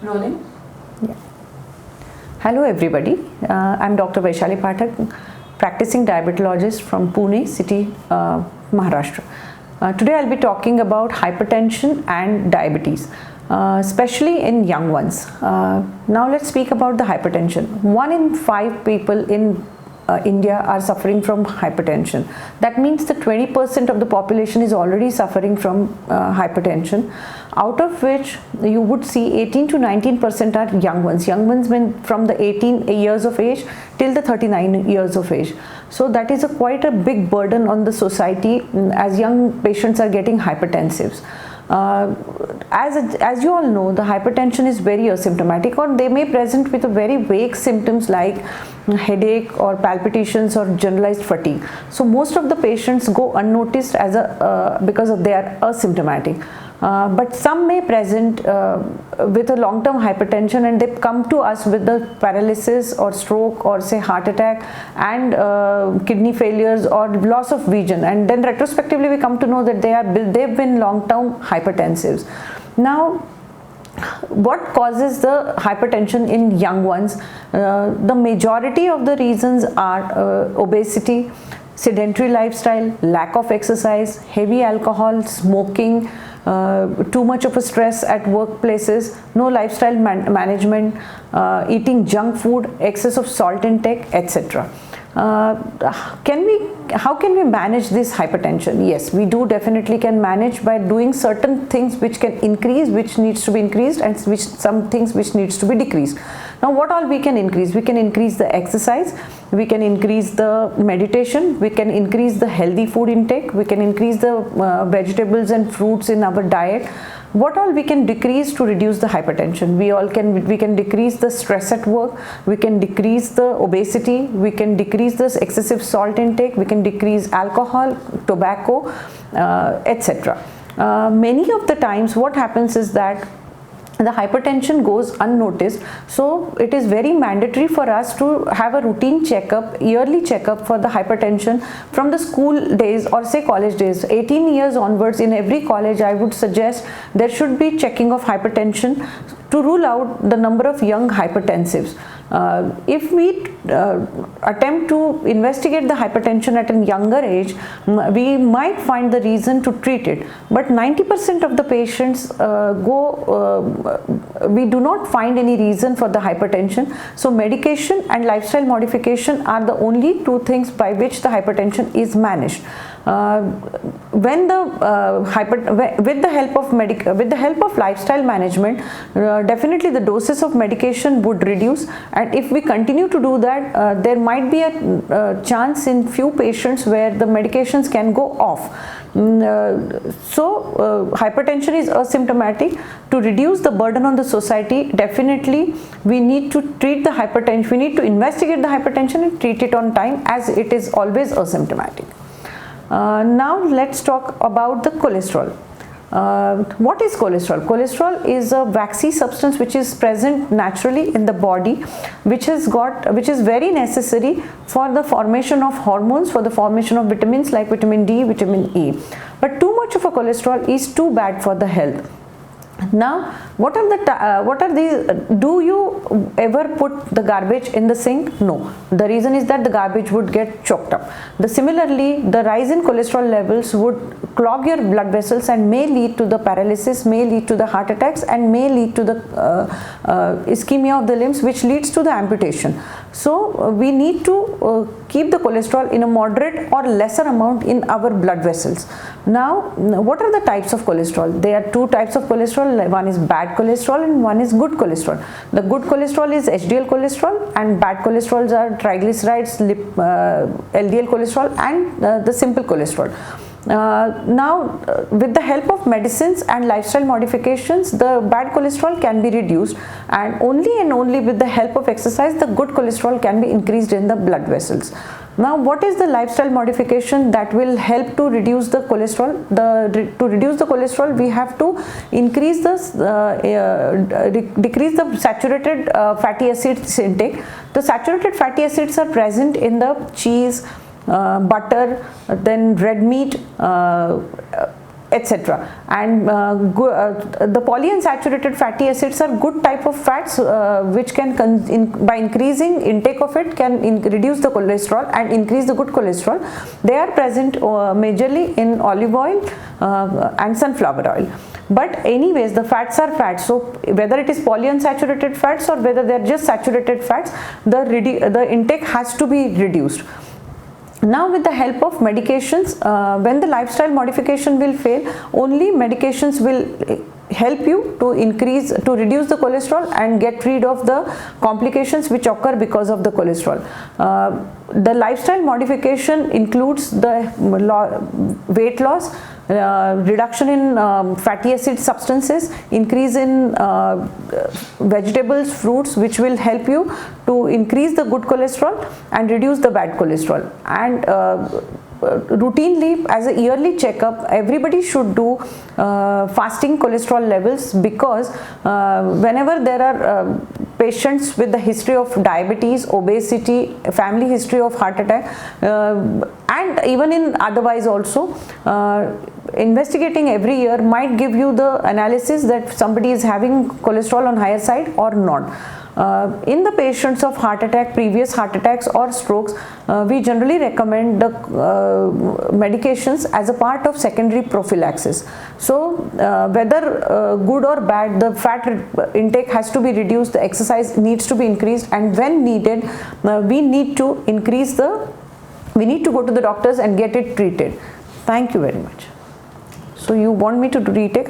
Rolling. Yeah. Hello everybody, I'm Dr. Vaishali Pathak, practicing diabetologist from Pune city, Maharashtra. Today I'll be talking about hypertension and diabetes, especially in young ones. Now let's speak about the hypertension. 1 in 5 people in India are suffering from hypertension. That means that 20% of the population is already suffering from hypertension, out of which you would see 18 to 19% are young ones. Young ones mean from the 18 years of age till the 39 years of age. So that is quite a big burden on the society as young patients are getting hypertensives. As you all know, the hypertension is very asymptomatic, or they may present with a very vague symptoms like headache or palpitations or generalized fatigue. So most of the patients go unnoticed as because they are asymptomatic. But some may present with a long-term hypertension, and they come to us with the paralysis or stroke or say heart attack and kidney failures or loss of vision, and then retrospectively we come to know that they've been long-term hypertensives. Now, what causes the hypertension in young ones? The majority of the reasons are obesity, sedentary lifestyle, lack of exercise, heavy alcohol, smoking, too much of a stress at workplaces, no lifestyle management, eating junk food, excess of salt intake, etc. How can we manage this hypertension? Yes, we do definitely can manage by doing certain things which can increase, which needs to be increased, and some things which needs to be decreased. Now, what all we can increase? We can increase the exercise, we can increase the meditation, we can increase the healthy food intake, we can increase the vegetables and fruits in our diet. What all we can decrease to reduce the hypertension? We can decrease the stress at work, we can decrease the obesity, we can decrease this excessive salt intake, we can decrease alcohol, tobacco, etc. Many of the times what happens is that the hypertension goes unnoticed, so it is very mandatory for us to have a routine checkup, yearly checkup for the hypertension from the school days or say college days. 18 years onwards, in every college I would suggest there should be checking of hypertension to rule out the number of young hypertensives. If we attempt to investigate the hypertension at a younger age, we might find the reason to treat it, but 90% of the patients we do not find any reason for the hypertension. So medication and lifestyle modification are the only two things by which the hypertension is managed. With the help of lifestyle management, definitely the doses of medication would reduce, and if we continue to do that, there might be a chance in few patients where the medications can go off. Hypertension is asymptomatic. To reduce the burden on the society, definitely we need to treat the hypertension, we need to investigate the hypertension and treat it on time, as it is always asymptomatic. Now let's talk about the cholesterol. What is cholesterol? Cholesterol is a waxy substance which is present naturally in the body, which is very necessary for the formation of hormones, for the formation of vitamins like vitamin D, vitamin E. But too much of a cholesterol is too bad for the health. Now, what are these? Do you ever put the garbage in the sink? No. The reason is that the garbage would get choked up. Similarly, the rise in cholesterol levels would clog your blood vessels and may lead to the paralysis, may lead to the heart attacks, and may lead to the ischemia of the limbs, which leads to the amputation. So we need to keep the cholesterol in a moderate or lesser amount in our blood vessels. Now, what are the types of cholesterol? There are two types of cholesterol. One is bad cholesterol and one is good cholesterol. The good cholesterol is HDL cholesterol, and bad cholesterols are triglycerides, LDL cholesterol, and the simple cholesterol. With the help of medicines and lifestyle modifications, the bad cholesterol can be reduced, and only with the help of exercise the good cholesterol can be increased in the blood vessels. Now, what is the lifestyle modification that will help to reduce the cholesterol? To reduce the cholesterol, we have to increase decrease the saturated fatty acids intake. The saturated fatty acids are present in the cheese, butter, then red meat, etc. And the polyunsaturated fatty acids are good type of fats which can by increasing intake of it can reduce the cholesterol and increase the good cholesterol. They are present majorly in olive oil and sunflower oil. But anyways, the fats are fats, so whether it is polyunsaturated fats or whether they are just saturated fats, the intake has to be reduced. Now with the help of medications, when the lifestyle modification will fail, only medications will help you to reduce the cholesterol and get rid of the complications which occur because of the cholesterol. The lifestyle modification includes the weight loss, reduction in fatty acid substances, increase in vegetables, fruits, which will help you to increase the good cholesterol and reduce the bad cholesterol. And routinely, as a yearly checkup, everybody should do fasting cholesterol levels, because whenever there are patients with the history of diabetes, obesity, family history of heart attack, and even in otherwise also, investigating every year might give you the analysis that somebody is having cholesterol on higher side or not. In the patients of heart attack, previous heart attacks or strokes, we generally recommend the medications as a part of secondary prophylaxis. So whether good or bad, the fat intake has to be reduced, the exercise needs to be increased, and when needed, we need to go to the doctors and get it treated. Thank you very much. So you want me to retake?